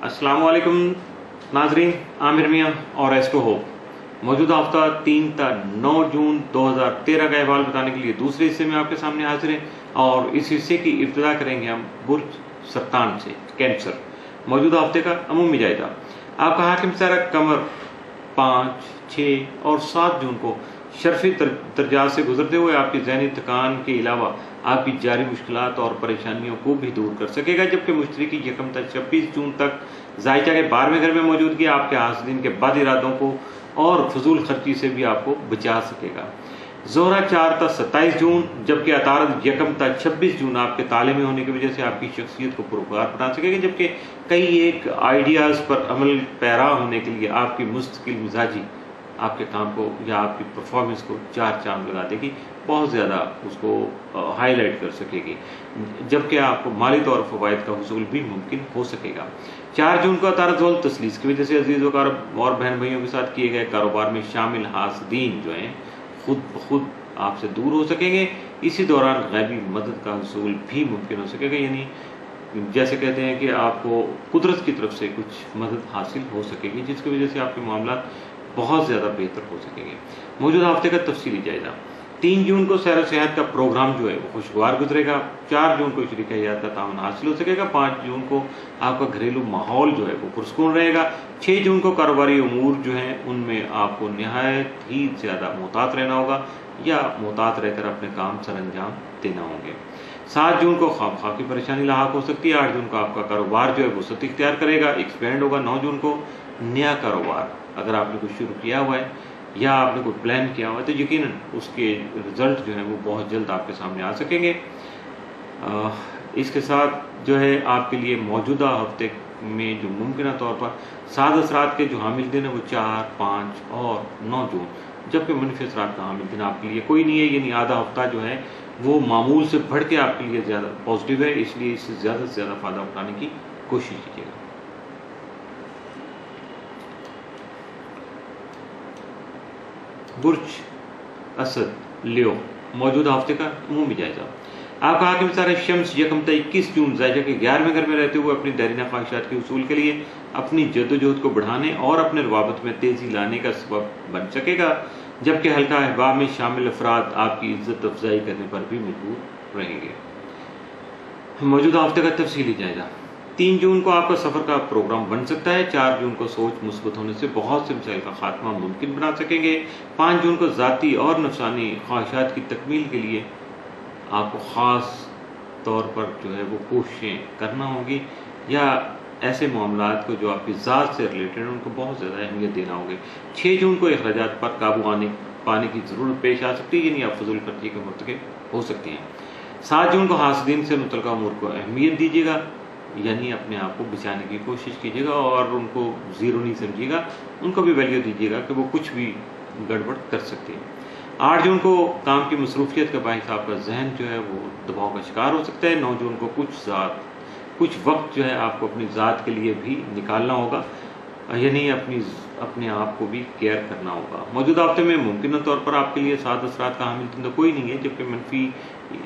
अस्सलाम वालेकुम नाजरीन, आमिर मियाँ और एस्ट्रो होप। मौजूदा हफ्ता 3 ta 9 जून 2013 का अहवाल बताने के लिए दूसरे हिस्से में आपके सामने हाजिर हैं और इस हिस्से की इब्तिदा करेंगे हम बुर्ज सरतान से, कैंसर। मौजूदा हफ्ते का अमूमी जायजा। आपका हाकिम सारा कमर 5, 6 और 7 जून को शर्फी दर्जात से गुजरते हुए आपकी जहनी थकान के अलावा आपकी जारी मुश्किलात और परेशानियों को भी दूर कर सकेगा, जबकि मुश्तरी की यकम तक 26 जून तक जायचा के 12वें घर में मौजूदगी आपके हासिदीन के बद इरादों को और फजूल खर्ची से भी आपको बचा सकेगा। जोहरा 4 ta 27 जून, जबकि अतारद यकम तक 26 जून आपके ताले में होने की वजह से आपकी शख्सियत को पुरकार बना सकेगा, जबकि कई एक आइडियाज़ पर अमल पैरा होने के लिए आपकी मुस्तकिल मिजाजी आपके काम को या आपकी परफॉर्मेंस को 4 चांद लगा देगी, बहुत ज़्यादा उसको हाईलाइट कर सकेगी, जबकि आपको माली तौर पर फ़वाइद का हुसूल भी मुमकिन हो सकेगा। 4 जून को अतारद तस्लीस की वजह से अजीज़ वकार और बहन भाइयों के साथ किए गए कारोबार में शामिल हासदीन जो हैं खुद ब खुद आपसे दूर हो सकेंगे। इसी दौरान गैबी मदद का हुसूल भी मुमकिन हो सकेगा, यानी जैसे कहते हैं कि आपको कुदरत की तरफ से कुछ मदद हासिल हो सकेगी, जिसकी वजह से आपके मामला बहुत ज़्यादा बेहतर हो सकेंगे। मौजूदा हफ्ते का तफसीली जायजा। 3 जून को सैर सेहत का प्रोग्राम जो है वो खुशगवार गुजरेगा। 4 जून को शरीक हयात का तावन हासिल हो सकेगा। 5 जून को आपका घरेलू माहौल जो है वो पुरसकून रहेगा। 6 जून को कारोबारी उमूर जो हैं उनमें आपको नहायत ही ज़्यादा मोहतात रहना होगा या मोहतात रहकर अपने काम सर अंजाम देना होंगे। 7 जून को खामखा की परेशानी लाहक हो सकती है। 8 जून को आपका कारोबार जो है वो वसअत इख्तियार करेगा, एक्सपेंड होगा। 9 जून को नया कारोबार अगर आपने कुछ शुरू किया हुआ है या आपने कोई प्लान किया हुआ है तो यकीनन उसके रिजल्ट जो है वो बहुत जल्द आपके सामने आ सकेंगे। इसके साथ जो है आपके लिए मौजूदा हफ्ते में जो मुमकिन तौर पर साद असरात के जो हामिल दिन है वो 4, 5 और 9 जून, जबकि मनफी असरात का हामिल दिन आपके लिए कोई नहीं है, यानी आधा हफ्ता जो है वो मामूल से बढ़ के आपके लिए ज़्यादा पॉजिटिव है, इसलिए इससे ज़्यादा से ज़्यादा फ़ायदा उठाने की कोशिश कीजिएगा। बुर्ज असद लियो, मौजूदा हफ्ते का अमूमी जायजा। आपका हाकिम सारा शम्स यकम तक 21 जून जायजा के 11वें घर में रहते हुए अपनी दैरीना ख्वाहिशात के उसूल के लिए अपनी जद्दोजहद को बढ़ाने और अपने रवाबत में तेज़ी लाने का सबब बन सकेगा, जबकि हल्का अहबाब में शामिल अफराद आपकी इज्जत अफजाई करने पर भी मजबूर रहेंगे। मौजूदा हफ्ते का तफसीली जायजा। 3 जून को आपका सफ़र का प्रोग्राम बन सकता है। 4 जून को सोच मुस्बत होने से बहुत से मसाइल का खात्मा मुमकिन बना सकेंगे। 5 जून को ज़ाती और नफसानी ख्वाहिशात की तकमील के लिए आपको ख़ास तौर पर जो है वो कोशिशें करना होगी या ऐसे मामलात को जो आपकी ज़ात से रिलेटेड उनको बहुत ज़्यादा अहमियत देना होगी। 6 जून को अखराजात पर काबू पाने की ज़रूरत पेश आ सकती है, यानी आप फजूल खर्ची के मुर्तकिब हो सकती हैं। 7 जून को हासिदीन से मुतल्लिका उमूर को अहमियत दीजिएगा, यानी अपने आप को बचाने की कोशिश कीजिएगा और उनको ज़ीरो नहीं समझिएगा, उनको भी वैल्यू दीजिएगा कि वो कुछ भी गड़बड़ कर सकते हैं। 8 जून को काम की मसरूफियत के बायस आपका जहन जो है वो दबाव का शिकार हो सकता है। 9 जून को कुछ वक्त जो है आपको अपनी ज़ात के लिए भी निकालना होगा, यानी अपने आप को भी केयर करना होगा। मौजूदा हफ्ते में मुमकिन तौर पर आपके लिए साद असरात का हामिल दिन तो कोई नहीं है, जबकि मनफी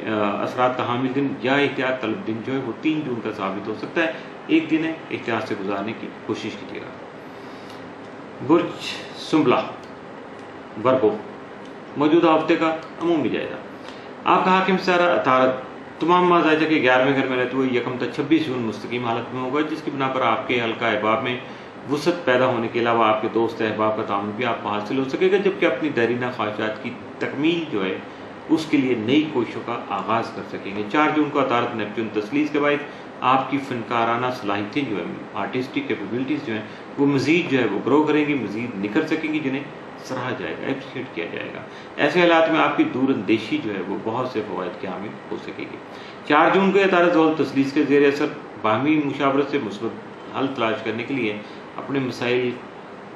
असरात का हामिल दिन या एहतियात तलब दिन जो है वो 3 जून का साबित हो सकता है। एक दिन है, एहतियात से गुजारने की कोशिश कीजिएगा। बुर्ज सुम्बला वर्गो, मौजूदा हफ्ते का अमूमी जायजा। आपका हाकिम सारा अतारद तमाम माजायजा के 11वें घर में रहते हुए यकम तक 26 जून मुस्तकीम हालत में होगा, जिसकी बिना पर आपके हल्का अहबाब में वसअत पैदा होने के अलावा आपके दोस्त अहबाब का ताउन भी आपको हासिल हो सकेगा, जबकि अपनी दैरीना ख्वाहिशात की तकमील जो है उसके लिए नई कोशिशों का आगाज़ कर सकेंगे। 4 जून को अतारद नेपच्यून तस्लीस के बाद आपकी फ़नकाराना सलाहियतें जो है, आर्टिस्टिक कैपेबिलिटीज़ जो हैं वो मज़ीद जो है वो ग्रो करेंगी, मज़ीद निखर सकेंगी, जिन्हें सराहा जाएगा, एप्रिशिएट किया जाएगा। ऐसे हालात में आपकी दूरअंदेशी जो है वो बहुत से फ़वाइद के हामिल हो सकेगी। 4 जून को अतारद तस्लीस के ज़ेर असर बाहमी मुशावरत से मुस्बत हल तलाश करने के लिए अपने मसाइल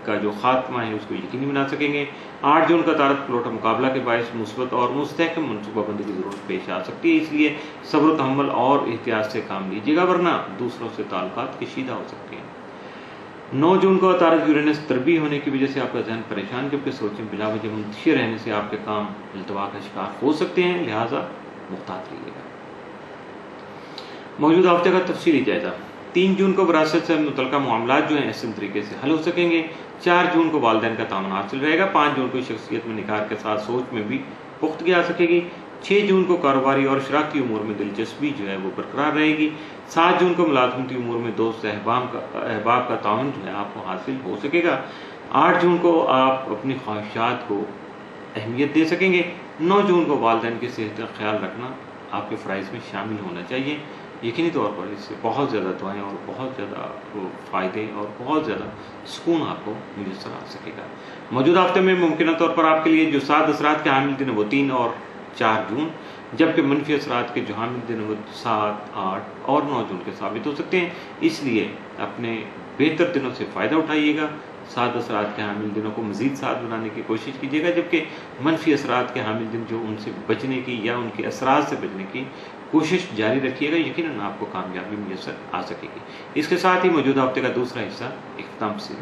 का जो खात्मा है उसको यकीनी बना सकेंगे। 8 जून का तारत प्लोटा मुकाबला के बायस मुस्बत और मुस्तहकम मनसूबाबंदी की ज़रूरत पेश आ सकती है, इसलिए सब्र तहम्मुल और एहतियात से काम लीजिएगा, वरना दूसरों से ताल्लुकात कशीदा हो सकते हैं। 9 जून को तारत यूरेनस तरबी होने की वजह से आपका जहन परेशान, जबकि सोचें बिला वजह मुंतशिर रहने से आपके काम इल्तवा का शिकार हो सकते हैं, लिहाजा मुहतात रहिएगा। मौजूदा हफ्ते का तफसीली जायजा। 3 जून को विरासत से मुतल्लिका मामलात जो हैं अहसन तरीके से हल हो सकेंगे। 4 जून को वालिदैन का ताउन हासिल रहेगा। 5 जून को शख्सियत में निखार के साथ सोच में भी पुख्तगी आ सकेगी। 6 जून को कारोबारी और शराकती उमूर में दिलचस्पी जो है वो बरकरार रहेगी। 7 जून को मुलाजमती उमूर में दोस्त अहबाब का ताउन जो है आपको हासिल हो सकेगा। 8 जून को आप अपनी ख्वाहिशात को अहमियत दे सकेंगे। 9 जून को वालिदैन की सेहत का ख्याल रखना आपके फ़राइज़ में शामिल होना चाहिए। यकीनी तौर पर इससे बहुत ज़्यादा दुआएँ और बहुत ज़्यादा फ़ायदे और बहुत ज़्यादा सुकून आपको मुयस्सर आ सकेगा। मौजूदा हफ्ते में मुमकिन तौर पर आपके लिए जो 7 असरात के हामिल दिन हैं वो 3 और 4 जून, जबकि मनफी असरात के जो हामिल दिन हैं वो 7, 8 और 9 जून के साबित हो सकते हैं। इसलिए अपने बेहतर दिनों से फ़ायदा उठाइएगा। 7 असरात के हामिल दिनों को मज़ीद 7 बनाने की कोशिश कीजिएगा, जबकि मनफी असरात के हामिल दिन जो उनसे बचने की या उनके असरात से बचने की कोशिश जारी रखिएगा। यकीनन आपको कामयाबी मुयस्सर आ सकेगी। इसके साथ ही मौजूदा हफ्ते का दूसरा हिस्सा इख्तिताम से